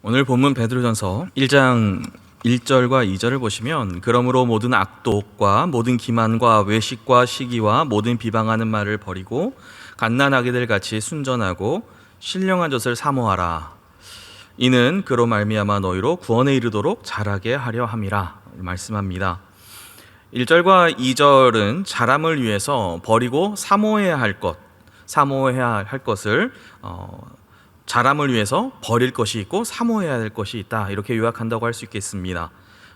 오늘 본문 베드로전서 1장 1절과 2절을 보시면 그러므로 모든 악독과 모든 기만과 외식과 시기와 모든 비방하는 말을 버리고 갓난아기들 같이 순전하고 신령한 젖을 사모하라. 이는 그로 말미암아 너희로 구원에 이르도록 자라게 하려 함이라 말씀합니다. 1절과 2절은 자람을 위해서 버리고 사모해야 할 것을 자람을 위해서 버릴 것이 있고 사모해야 할 것이 있다, 이렇게 요약한다고 할 수 있겠습니다.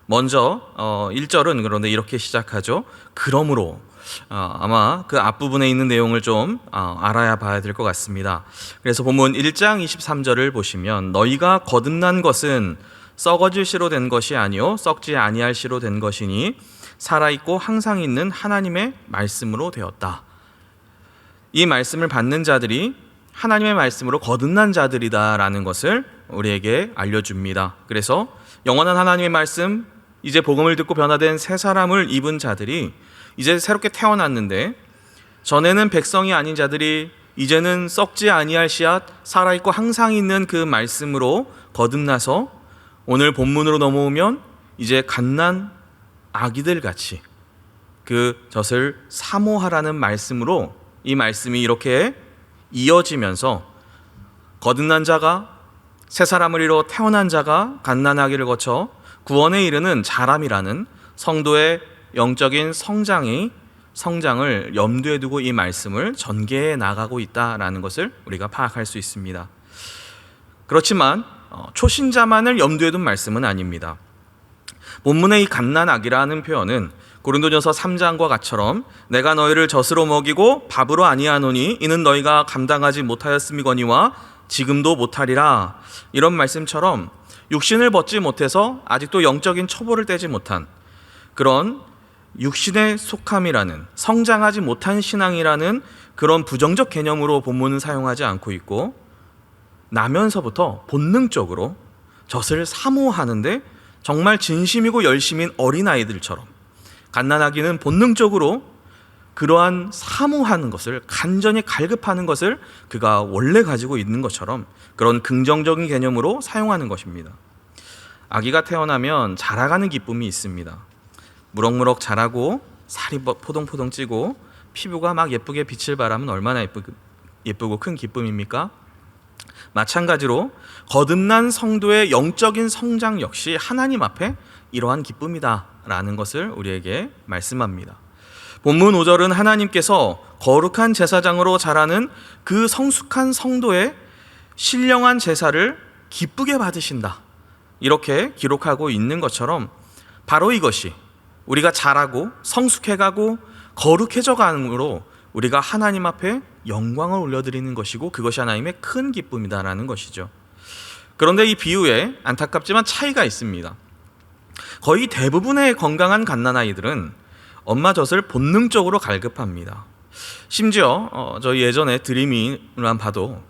먼저 1절은 그런데 이렇게 시작하죠. 그러므로 아마 그 앞부분에 있는 내용을 좀 알아야 봐야 될 것 같습니다. 그래서 본문 1장 23절을 보시면 너희가 거듭난 것은 썩어질 씨로 된 것이 아니요 썩지 아니할 씨로 된 것이니 살아있고 항상 있는 하나님의 말씀으로 되었다. 이 말씀을 받는 자들이 하나님의 말씀으로 거듭난 자들이다라는 것을 우리에게 알려줍니다. 그래서 영원한 하나님의 말씀, 이제 복음을 듣고 변화된 새 사람을 입은 자들이 이제 새롭게 태어났는데, 전에는 백성이 아닌 자들이 이제는 썩지 아니할 씨앗, 살아있고 항상 있는 그 말씀으로 거듭나서 오늘 본문으로 넘어오면 이제 갓난 아기들 같이 그 젖을 사모하라는 말씀으로 이 말씀이 이렇게 이어지면서 거듭난 자가, 새 사람을 이뤄 태어난 자가 갓난아기를 거쳐 구원에 이르는 자람이라는 성도의 영적인 성장을 염두에 두고 이 말씀을 전개해 나가고 있다라는 것을 우리가 파악할 수 있습니다. 그렇지만 초신자만을 염두에 둔 말씀은 아닙니다. 본문의 이 갓난아기라는 표현은 고린도전서 3장과 같처럼 내가 너희를 젖으로 먹이고 밥으로 아니하노니 이는 너희가 감당하지 못하였음이거니와 지금도 못하리라, 이런 말씀처럼 육신을 벗지 못해서 아직도 영적인 처보를 떼지 못한 그런 육신의 속함이라는, 성장하지 못한 신앙이라는 그런 부정적 개념으로 본문은 사용하지 않고 있고, 나면서부터 본능적으로 젖을 사모하는데 정말 진심이고 열심인 어린아이들처럼 갓난아기는 본능적으로 그러한 사모하는 것을, 간절히 갈급하는 것을 그가 원래 가지고 있는 것처럼 그런 긍정적인 개념으로 사용하는 것입니다. 아기가 태어나면 자라가는 기쁨이 있습니다. 무럭무럭 자라고 살이 포동포동 찌고 피부가 막 예쁘게 빛을 발하면 얼마나 예쁘고 큰 기쁨입니까? 마찬가지로 거듭난 성도의 영적인 성장 역시 하나님 앞에 이러한 기쁨이다라는 것을 우리에게 말씀합니다. 본문 5절은 하나님께서 거룩한 제사장으로 자라는 그 성숙한 성도의 신령한 제사를 기쁘게 받으신다, 이렇게 기록하고 있는 것처럼 바로 이것이 우리가 자라고 성숙해가고 거룩해져 가므로 우리가 하나님 앞에 영광을 올려드리는 것이고 그것이 하나님의 큰 기쁨이다라는 것이죠. 그런데 이 비유에 안타깝지만 차이가 있습니다. 거의 대부분의 건강한 갓난아이들은 엄마 젖을 본능적으로 갈급합니다. 심지어 저희 예전에 드림이만 봐도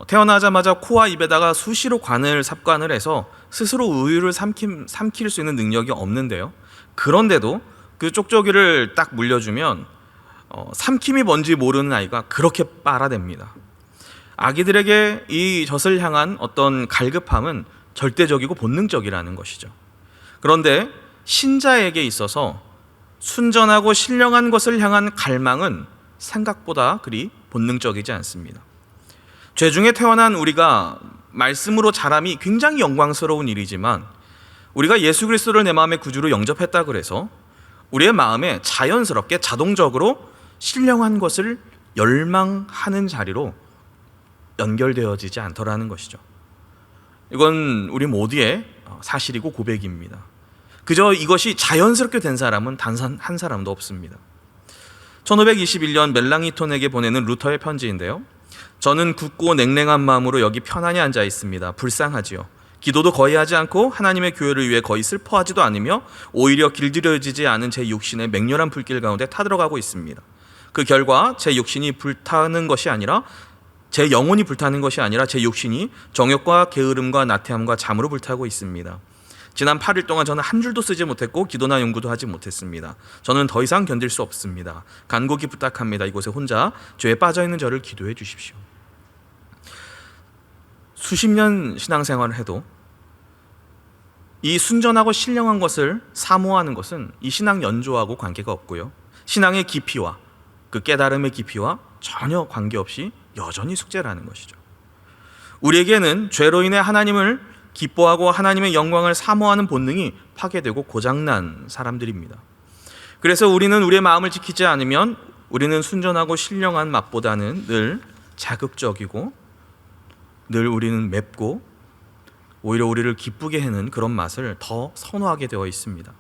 태어나자마자 코와 입에다가 수시로 삽관을 해서 스스로 우유를 삼킬 수 있는 능력이 없는데요, 그런데도 그 쪽쪽이를 딱 물려주면 삼킴이 뭔지 모르는 아이가 그렇게 빨아댑니다. 아기들에게 이 젖을 향한 어떤 갈급함은 절대적이고 본능적이라는 것이죠. 그런데 신자에게 있어서 순전하고 신령한 것을 향한 갈망은 생각보다 그리 본능적이지 않습니다. 죄 중에 태어난 우리가 말씀으로 자람이 굉장히 영광스러운 일이지만, 우리가 예수 그리스도를 내 마음의 구주로 영접했다 그래서 우리의 마음에 자연스럽게 자동적으로 신령한 것을 열망하는 자리로 연결되어지지 않더라는 것이죠. 이건 우리 모두의 사실이고 고백입니다. 그저 이것이 자연스럽게 된 사람은 단 한 사람도 없습니다. 1521년 멜랑이톤에게 보내는 루터의 편지인데요, 저는 굳고 냉랭한 마음으로 여기 편안히 앉아 있습니다. 불쌍하지요. 기도도 거의 하지 않고 하나님의 교회를 위해 거의 슬퍼하지도 않으며 오히려 길들여지지 않은 제 육신의 맹렬한 불길 가운데 타들어가고 있습니다. 그 결과 제 육신이 불타는 것이 아니라, 제 영혼이 불타는 것이 아니라 제 육신이 정욕과 게으름과 나태함과 잠으로 불타고 있습니다. 지난 8일 동안 저는 한 줄도 쓰지 못했고 기도나 연구도 하지 못했습니다. 저는 더 이상 견딜 수 없습니다. 간곡히 부탁합니다. 이곳에 혼자 죄에 빠져있는 저를 기도해 주십시오. 수십 년 신앙생활을 해도 이 순전하고 신령한 것을 사모하는 것은 이 신앙 연조하고 관계가 없고요. 신앙의 깊이와 그 깨달음의 깊이와 전혀 관계없이 여전히 숙제라는 것이죠. 우리에게는 죄로 인해 하나님을 기뻐하고 하나님의 영광을 사모하는 본능이 파괴되고 고장난 사람들입니다. 그래서 우리는 우리의 마음을 지키지 않으면 우리는 순전하고 신령한 맛보다는 늘 자극적이고 늘 우리는 맵고 오히려 우리를 기쁘게 하는 그런 맛을 더 선호하게 되어 있습니다.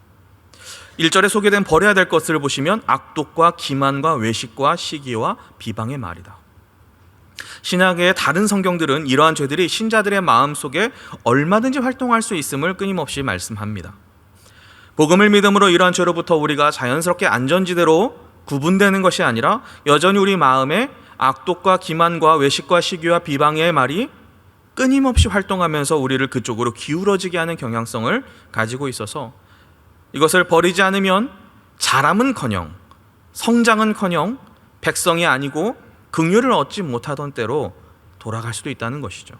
1절에 소개된 버려야 될 것을 보시면 악독과 기만과 외식과 시기와 비방의 말이다. 신약의 다른 성경들은 이러한 죄들이 신자들의 마음속에 얼마든지 활동할 수 있음을 끊임없이 말씀합니다. 복음을 믿음으로 이러한 죄로부터 우리가 자연스럽게 안전지대로 구분되는 것이 아니라 여전히 우리 마음에 악독과 기만과 외식과 시기와 비방의 말이 끊임없이 활동하면서 우리를 그쪽으로 기울어지게 하는 경향성을 가지고 있어서 이것을 버리지 않으면 자람은커녕 성장은커녕 백성이 아니고 긍휼을 얻지 못하던 때로 돌아갈 수도 있다는 것이죠.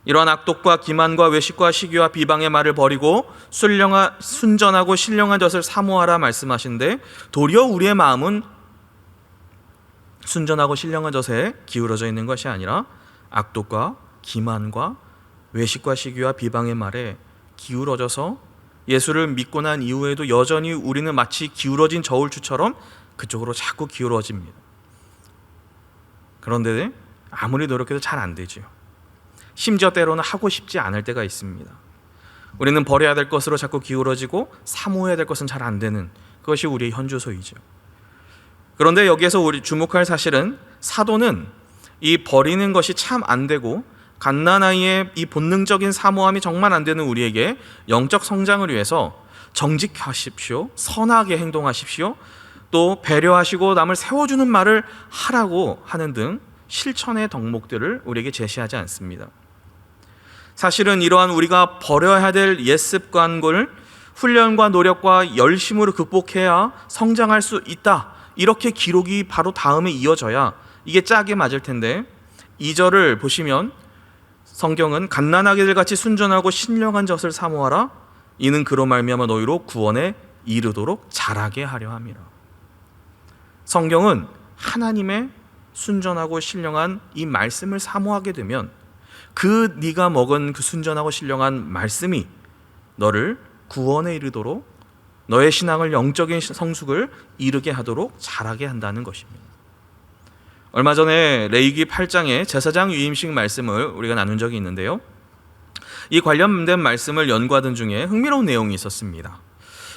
이러한 악독과 기만과 외식과 시기와 비방의 말을 버리고 순전하고 신령한 젖을 사모하라 말씀하신데 도리어 우리의 마음은 순전하고 신령한 젖에 기울어져 있는 것이 아니라 악독과 기만과 외식과 시기와 비방의 말에 기울어져서 예수를 믿고 난 이후에도 여전히 우리는 마치 기울어진 저울추처럼 그쪽으로 자꾸 기울어집니다. 그런데 아무리 노력해도 잘 안 되지요. 심지어 때로는 하고 싶지 않을 때가 있습니다. 우리는 버려야 될 것으로 자꾸 기울어지고 사모해야 될 것은 잘 안 되는 그것이 우리의 현주소이죠. 그런데 여기에서 우리 주목할 사실은 사도는 이 버리는 것이 참 안 되고 갓난아이의 이 본능적인 사모함이 정말 안 되는 우리에게 영적 성장을 위해서 정직하십시오, 선하게 행동하십시오, 또 배려하시고 남을 세워주는 말을 하라고 하는 등 실천의 덕목들을 우리에게 제시하지 않습니다. 사실은 이러한 우리가 버려야 될 옛 습관을 훈련과 노력과 열심으로 극복해야 성장할 수 있다, 이렇게 기록이 바로 다음에 이어져야 이게 짝이 맞을 텐데 2절을 보시면 성경은 갓난아기들 같이 순전하고 신령한 젖을 사모하라, 이는 그로 말미암아 너희로 구원에 이르도록 자라게 하려 함이라. 성경은 하나님의 순전하고 신령한 이 말씀을 사모하게 되면 그 네가 먹은 그 순전하고 신령한 말씀이 너를 구원에 이르도록 너의 신앙을 영적인 성숙을 이루게 하도록 자라게 한다는 것입니다. 얼마 전에 레위기 8장의 제사장 유임식 말씀을 우리가 나눈 적이 있는데요. 이 관련된 말씀을 연구하던 중에 흥미로운 내용이 있었습니다.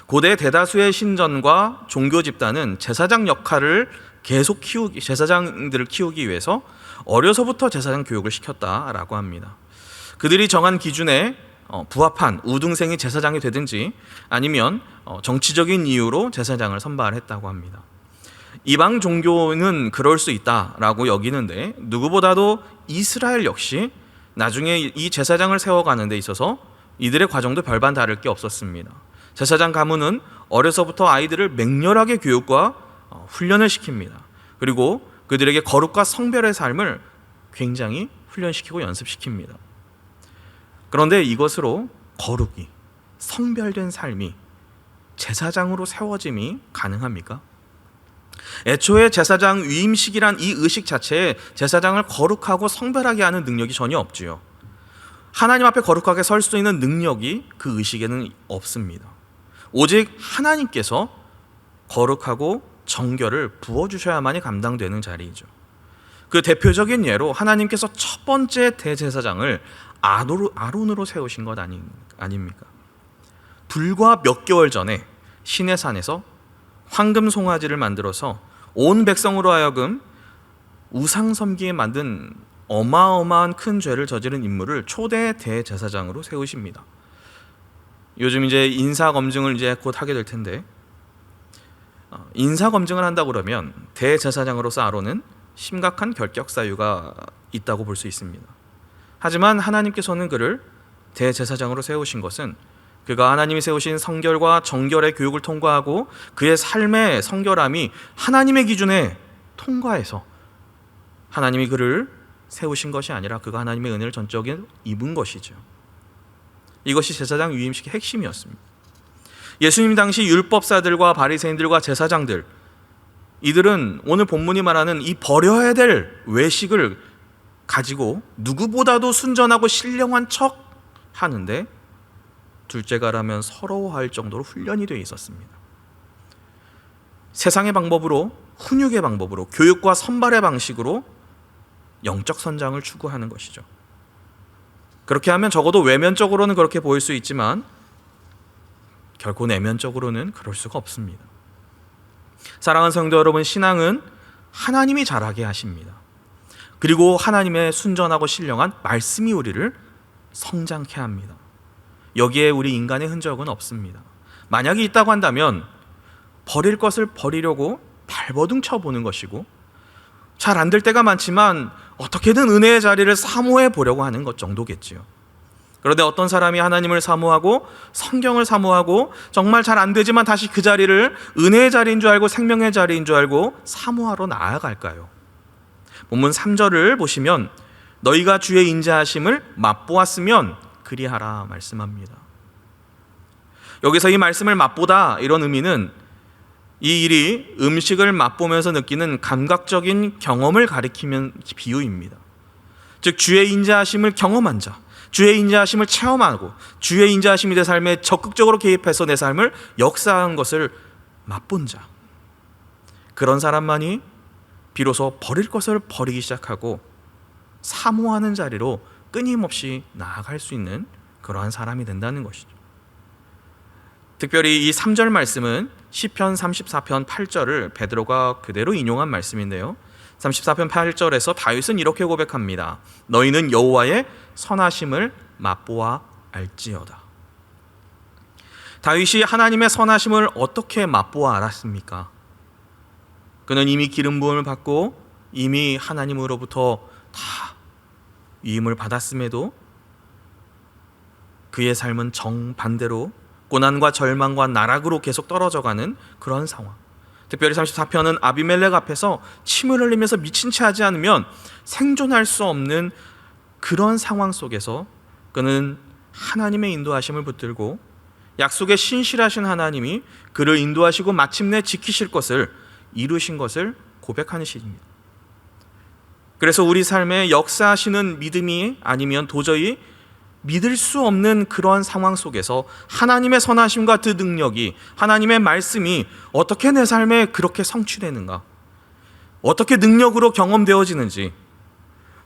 고대 대다수의 신전과 종교 집단은 제사장 역할을 계속 제사장들을 키우기 위해서 어려서부터 제사장 교육을 시켰다라고 합니다. 그들이 정한 기준에 부합한 우등생이 제사장이 되든지 아니면 정치적인 이유로 제사장을 선발했다고 합니다. 이방 종교는 그럴 수 있다라고 여기는데 누구보다도 이스라엘 역시 나중에 이 제사장을 세워가는 데 있어서 이들의 과정도 별반 다를 게 없었습니다. 제사장 가문은 어려서부터 아이들을 맹렬하게 교육과 훈련을 시킵니다. 그리고 그들에게 거룩과 성별의 삶을 굉장히 훈련시키고 연습시킵니다. 그런데 이것으로 거룩이, 성별된 삶이 제사장으로 세워짐이 가능합니까? 애초에 제사장 위임식이란 이 의식 자체에 제사장을 거룩하고 성별하게 하는 능력이 전혀 없지요. 하나님 앞에 거룩하게 설 수 있는 능력이 그 의식에는 없습니다. 오직 하나님께서 거룩하고 정결을 부어주셔야만이 감당되는 자리이죠. 그 대표적인 예로 하나님께서 첫 번째 대제사장을 아론으로 세우신 것 아닙니까? 불과 몇 개월 전에 시내산에서 황금 송아지를 만들어서 온 백성으로 하여금 우상 섬기에 만든 어마어마한 큰 죄를 저지른 인물을 초대 대제사장으로 세우십니다. 요즘 이제 인사 검증을 이제 곧 하게 될 텐데 인사 검증을 한다 그러면 대제사장으로서 아론은 심각한 결격 사유가 있다고 볼 수 있습니다. 하지만 하나님께서는 그를 대제사장으로 세우신 것은 그가 하나님이 세우신 성결과 정결의 교육을 통과하고 그의 삶의 성결함이 하나님의 기준에 통과해서 하나님이 그를 세우신 것이 아니라 그가 하나님의 은혜를 전적인 입은 것이죠. 이것이 제사장 위임식의 핵심이었습니다. 예수님 당시 율법사들과 바리새인들과 제사장들, 이들은 오늘 본문이 말하는 이 버려야 될 외식을 가지고 누구보다도 순전하고 신령한 척 하는데 둘째가라면 서러워할 정도로 훈련이 되어 있었습니다. 세상의 방법으로, 훈육의 방법으로, 교육과 선발의 방식으로 영적 선장을 추구하는 것이죠. 그렇게 하면 적어도 외면적으로는 그렇게 보일 수 있지만 결코 내면적으로는 그럴 수가 없습니다. 사랑하는 성도 여러분, 신앙은 하나님이 잘하게 하십니다. 그리고 하나님의 순전하고 신령한 말씀이 우리를 성장케 합니다. 여기에 우리 인간의 흔적은 없습니다. 만약에 있다고 한다면 버릴 것을 버리려고 발버둥 쳐보는 것이고, 잘 안 될 때가 많지만 어떻게든 은혜의 자리를 사모해 보려고 하는 것 정도겠지요. 그런데 어떤 사람이 하나님을 사모하고 성경을 사모하고 정말 잘 안 되지만 다시 그 자리를 은혜의 자리인 줄 알고 생명의 자리인 줄 알고 사모하러 나아갈까요? 본문 3절을 보시면 너희가 주의 인자하심을 맛보았으면 그리하라 말씀합니다. 여기서 이 말씀을 맛보다, 이런 의미는 이 일이 음식을 맛보면서 느끼는 감각적인 경험을 가리키는 비유입니다. 즉 주의 인자하심을 경험한 자, 주의 인자하심을 체험하고 주의 인자하심이 내 삶에 적극적으로 개입해서 내 삶을 역사한 것을 맛본 자, 그런 사람만이 비로소 버릴 것을 버리기 시작하고 사모하는 자리로 끊임없이 나아갈 수 있는 그러한 사람이 된다는 것이죠. 특별히 이 3절 말씀은 시편 34편 8절을 베드로가 그대로 인용한 말씀인데요. 34편 8절에서 다윗은 이렇게 고백합니다. 너희는 여호와의 선하심을 맛보아 알지어다. 다윗이 하나님의 선하심을 어떻게 맛보아 알았습니까? 그는 이미 기름 부음을 받고 이미 하나님으로부터 다 위임을 받았음에도 그의 삶은 정반대로 고난과 절망과 나락으로 계속 떨어져가는 그런 상황. 특별히 34편은 아비멜렉 앞에서 침을 흘리면서 미친 채 하지 않으면 생존할 수 없는 그런 상황 속에서 그는 하나님의 인도하심을 붙들고 약속의 신실하신 하나님이 그를 인도하시고 마침내 지키실 것을 이루신 것을 고백하는 시입니다. 그래서 우리 삶에 역사하시는 믿음이 아니면 도저히 믿을 수 없는 그러한 상황 속에서 하나님의 선하심과 그 능력이, 하나님의 말씀이 어떻게 내 삶에 그렇게 성취되는가, 어떻게 능력으로 경험되어지는지,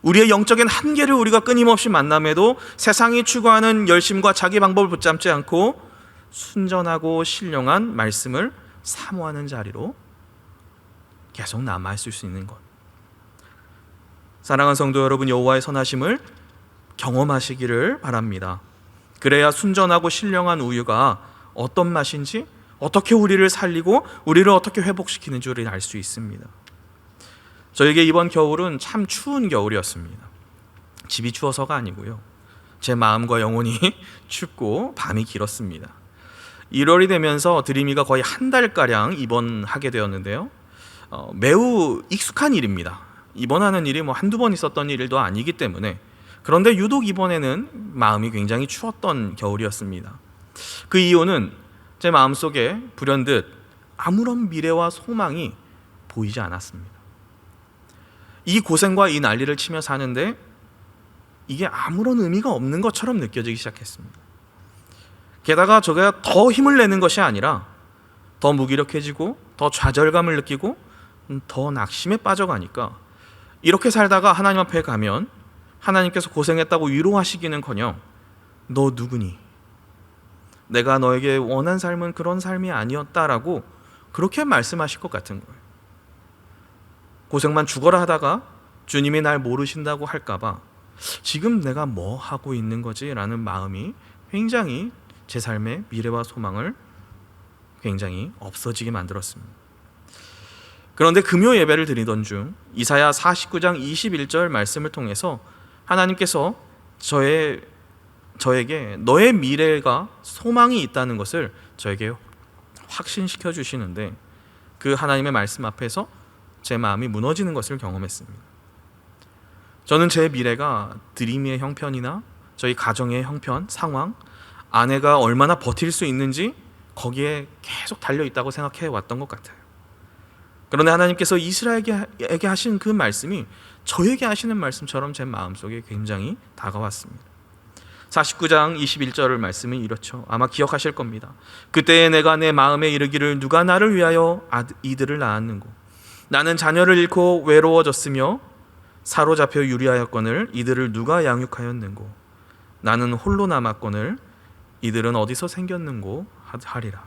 우리의 영적인 한계를 우리가 끊임없이 만남에도 세상이 추구하는 열심과 자기 방법을 붙잡지 않고 순전하고 신령한 말씀을 사모하는 자리로 계속 남아있을 수 있는 것. 사랑하는 성도 여러분, 여호와의 선하심을 경험하시기를 바랍니다. 그래야 순전하고 신령한 우유가 어떤 맛인지, 어떻게 우리를 살리고 우리를 어떻게 회복시키는지 우리는 알 수 있습니다. 저에게 이번 겨울은 참 추운 겨울이었습니다. 집이 추워서가 아니고요, 제 마음과 영혼이 춥고 밤이 길었습니다. 1월이 되면서 드림이가 거의 한 달가량 입원하게 되었는데요, 매우 익숙한 일입니다. 입원하는 일이 한두 번 있었던 일도 아니기 때문에. 그런데 유독 이번에는 마음이 굉장히 추웠던 겨울이었습니다. 그 이유는 제 마음속에 불현듯 아무런 미래와 소망이 보이지 않았습니다. 이 고생과 이 난리를 치며 사는데 이게 아무런 의미가 없는 것처럼 느껴지기 시작했습니다. 게다가 제가 더 힘을 내는 것이 아니라 더 무기력해지고 더 좌절감을 느끼고 더 낙심에 빠져가니까 이렇게 살다가 하나님 앞에 가면 하나님께서 고생했다고 위로하시기는커녕 너 누구니? 내가 너에게 원한 삶은 그런 삶이 아니었다라고 그렇게 말씀하실 것 같은 거예요. 고생만 죽어라 하다가 주님이 날 모르신다고 할까봐 지금 내가 뭐 하고 있는 거지? 라는 마음이 굉장히 제 삶의 미래와 소망을 굉장히 없어지게 만들었습니다. 그런데 금요 예배를 드리던 중 이사야 49장 21절 말씀을 통해서 하나님께서 저에게 너의 미래가 소망이 있다는 것을 저에게 확신시켜 주시는데, 그 하나님의 말씀 앞에서 제 마음이 무너지는 것을 경험했습니다. 저는 제 미래가 드림의 형편이나 저희 가정의 형편, 상황, 아내가 얼마나 버틸 수 있는지 거기에 계속 달려있다고 생각해 왔던 것 같아요. 그런데 하나님께서 이스라엘에게 하신 그 말씀이 저에게 하시는 말씀처럼 제 마음속에 굉장히 다가왔습니다. 49장 21절 말씀은 이렇죠. 아마 기억하실 겁니다. 그때에 내가 내 마음에 이르기를 누가 나를 위하여 이들을 낳았는고 나는 자녀를 잃고 외로워졌으며 사로잡혀 유리하였거늘 이들을 누가 양육하였는고 나는 홀로 남았거늘 이들은 어디서 생겼는고 하리라.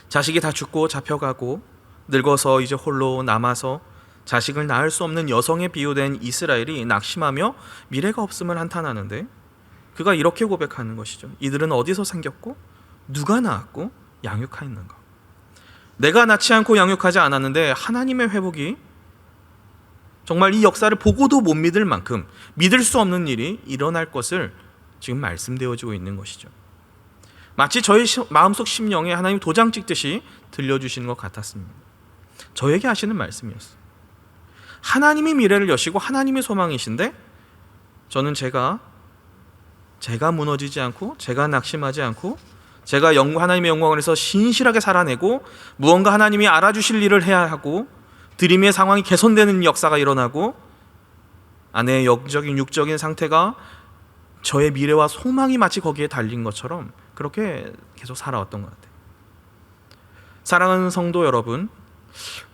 자식이 다 죽고 잡혀가고 늙어서 이제 홀로 남아서 자식을 낳을 수 없는 여성에 비유된 이스라엘이 낙심하며 미래가 없음을 한탄하는데 그가 이렇게 고백하는 것이죠. 이들은 어디서 생겼고 누가 낳았고 양육하였는가. 내가 낳지 않고 양육하지 않았는데 하나님의 회복이 정말 이 역사를 보고도 못 믿을 만큼 믿을 수 없는 일이 일어날 것을 지금 말씀되어지고 있는 것이죠. 마치 저의 마음속 심령에 하나님 도장 찍듯이 들려주시는 것 같았습니다. 저에게 하시는 말씀이었어요. 하나님이 미래를 여시고 하나님이 소망이신데 저는 제가 무너지지 않고 제가 낙심하지 않고 제가 하나님의 영광을 위해서 신실하게 살아내고 무언가 하나님이 알아주실 일을 해야 하고 드림의 상황이 개선되는 역사가 일어나고 아내의 영적인 육적인 상태가 저의 미래와 소망이 마치 거기에 달린 것처럼 그렇게 계속 살아왔던 것 같아요. 사랑하는 성도 여러분,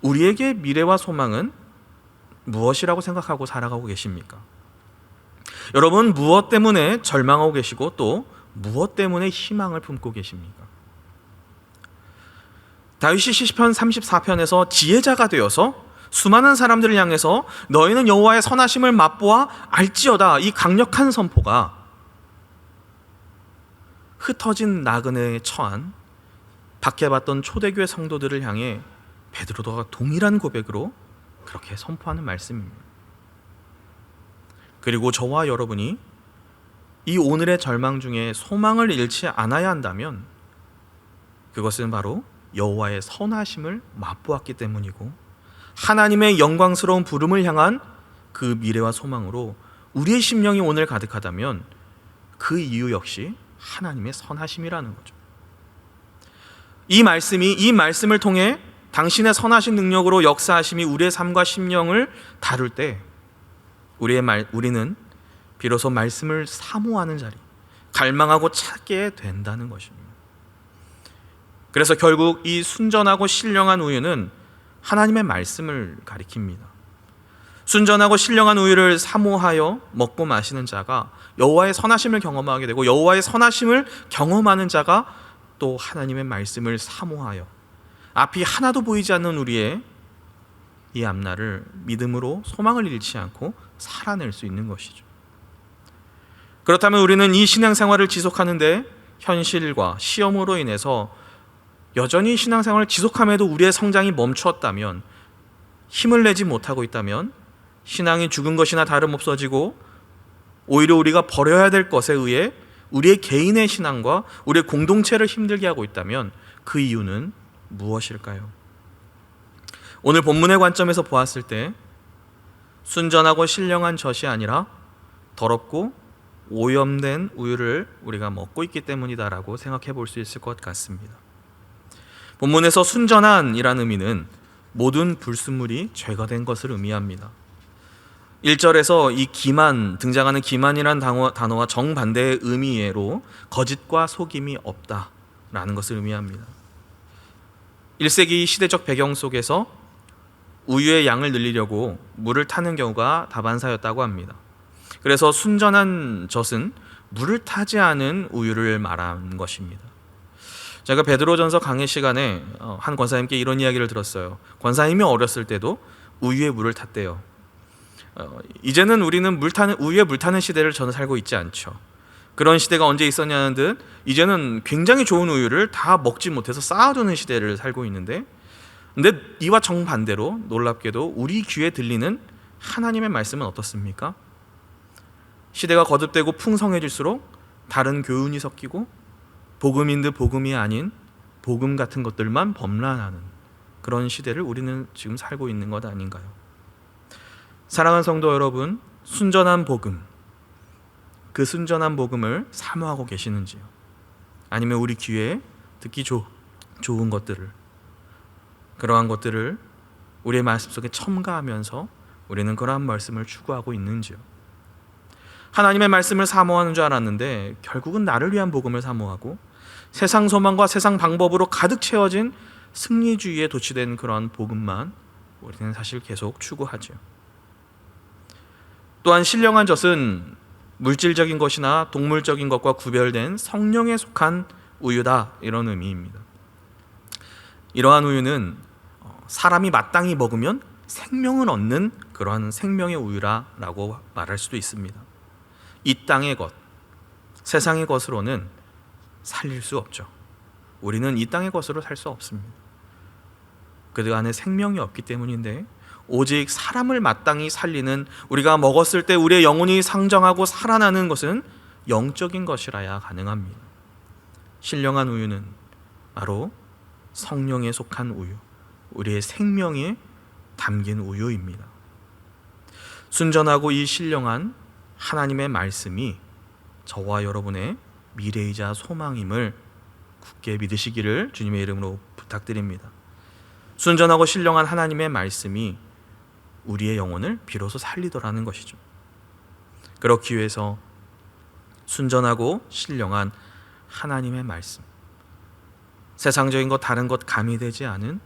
우리에게 미래와 소망은 무엇이라고 생각하고 살아가고 계십니까? 여러분 무엇 때문에 절망하고 계시고 또 무엇 때문에 희망을 품고 계십니까? 다윗이 시편 34편에서 지혜자가 되어서 수많은 사람들을 향해서 너희는 여호와의 선하심을 맛보아 알지어다, 이 강력한 선포가 흩어진 나그네에 처한 박해받던 초대교회 성도들을 향해 베드로가 동일한 고백으로 그렇게 선포하는 말씀입니다. 그리고 저와 여러분이 이 오늘의 절망 중에 소망을 잃지 않아야 한다면 그것은 바로 여호와의 선하심을 맛보았기 때문이고 하나님의 영광스러운 부름을 향한 그 미래와 소망으로 우리의 심령이 오늘 가득하다면 그 이유 역시 하나님의 선하심이라는 거죠. 이 말씀을 통해 당신의 선하신 능력으로 역사하심이 우리의 삶과 심령을 다룰 때 우리는 비로소 말씀을 사모하는 자리, 갈망하고 찾게 된다는 것입니다. 그래서 결국 이 순전하고 신령한 우유는 하나님의 말씀을 가리킵니다. 순전하고 신령한 우유를 사모하여 먹고 마시는 자가 여호와의 선하심을 경험하게 되고 여호와의 선하심을 경험하는 자가 또 하나님의 말씀을 사모하여 앞이 하나도 보이지 않는 우리의 이 앞날을 믿음으로 소망을 잃지 않고 살아낼 수 있는 것이죠. 그렇다면 우리는 이 신앙생활을 지속하는데 현실과 시험으로 인해서 여전히 신앙생활을 지속함에도 우리의 성장이 멈추었다면, 힘을 내지 못하고 있다면, 신앙이 죽은 것이나 다름없어지고 오히려 우리가 버려야 될 것에 의해 우리의 개인의 신앙과 우리의 공동체를 힘들게 하고 있다면 그 이유는 무엇일까요? 오늘 본문의 관점에서 보았을 때 순전하고 신령한 젖이 아니라 더럽고 오염된 우유를 우리가 먹고 있기 때문이다라고 생각해 볼 수 있을 것 같습니다. 본문에서 순전한이라는 의미는 모든 불순물이 죄가 된 것을 의미합니다. 1절에서 이 등장하는 기만이라는 단어와 정반대의 의미로 거짓과 속임이 없다라는 것을 의미합니다. 1세기 시대적 배경 속에서 우유의 양을 늘리려고 물을 타는 경우가 다반사였다고 합니다. 그래서 순전한 젖은 물을 타지 않은 우유를 말하는 것입니다. 제가 베드로전서 강의 시간에 한 권사님께 이런 이야기를 들었어요. 권사님이 어렸을 때도 우유에 물을 탔대요. 이제는 우리는 우유에 물 타는 시대를 저는 살고 있지 않죠. 그런 시대가 언제 있었냐는 듯 이제는 굉장히 좋은 우유를 다 먹지 못해서 쌓아두는 시대를 살고 있는데, 근데 이와 정반대로 놀랍게도 우리 귀에 들리는 하나님의 말씀은 어떻습니까? 시대가 거듭되고 풍성해질수록 다른 교훈이 섞이고 복음인 듯 복음이 아닌 복음 같은 것들만 범람하는 그런 시대를 우리는 지금 살고 있는 것 아닌가요? 사랑하는 성도 여러분, 순전한 복음, 그 순전한 복음을 사모하고 계시는지요? 아니면 우리 귀에 듣기 좋은 것들을, 그러한 것들을 우리의 말씀 속에 첨가하면서 우리는 그러한 말씀을 추구하고 있는지요? 하나님의 말씀을 사모하는 줄 알았는데 결국은 나를 위한 복음을 사모하고 세상 소망과 세상 방법으로 가득 채워진 승리주의에 도취된 그러한 복음만 우리는 사실 계속 추구하죠. 또한 신령한 젖은 물질적인 것이나 동물적인 것과 구별된 성령에 속한 우유다, 이런 의미입니다. 이러한 우유는 사람이 마땅히 먹으면 생명을 얻는 그러한 생명의 우유라고 말할 수도 있습니다. 이 땅의 것, 세상의 것으로는 살릴 수 없죠. 우리는 이 땅의 것으로 살 수 없습니다. 그 안에 생명이 없기 때문인데, 오직 사람을 마땅히 살리는, 우리가 먹었을 때 우리의 영혼이 상정하고 살아나는 것은 영적인 것이라야 가능합니다. 신령한 우유는 바로 성령에 속한 우유, 우리의 생명에 담긴 우유입니다. 순전하고 이 신령한 하나님의 말씀이 저와 여러분의 미래이자 소망임을 굳게 믿으시기를 주님의 이름으로 부탁드립니다. 순전하고 신령한 하나님의 말씀이 우리의 영혼을 비로소 살리더라는 것이죠. 그렇기 위해서 순전하고 신령한 하나님의 말씀, 세상적인 것 다른 것 가미되지 않은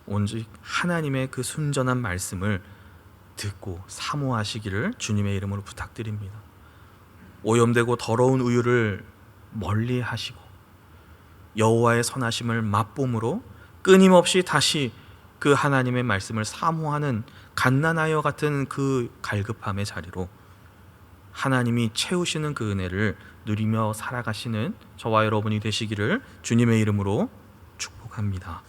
오직 하나님의 그 순전한 말씀을 듣고 사모하시기를 주님의 이름으로 부탁드립니다. 오염되고 더러운 우유를 멀리 하시고 여호와의 선하심을 맛봄으로 끊임없이 다시 그 하나님의 말씀을 사모하는 갓난아이와 같은 그 갈급함의 자리로 하나님이 채우시는 그 은혜를 누리며 살아가시는 저와 여러분이 되시기를 주님의 이름으로 축복합니다.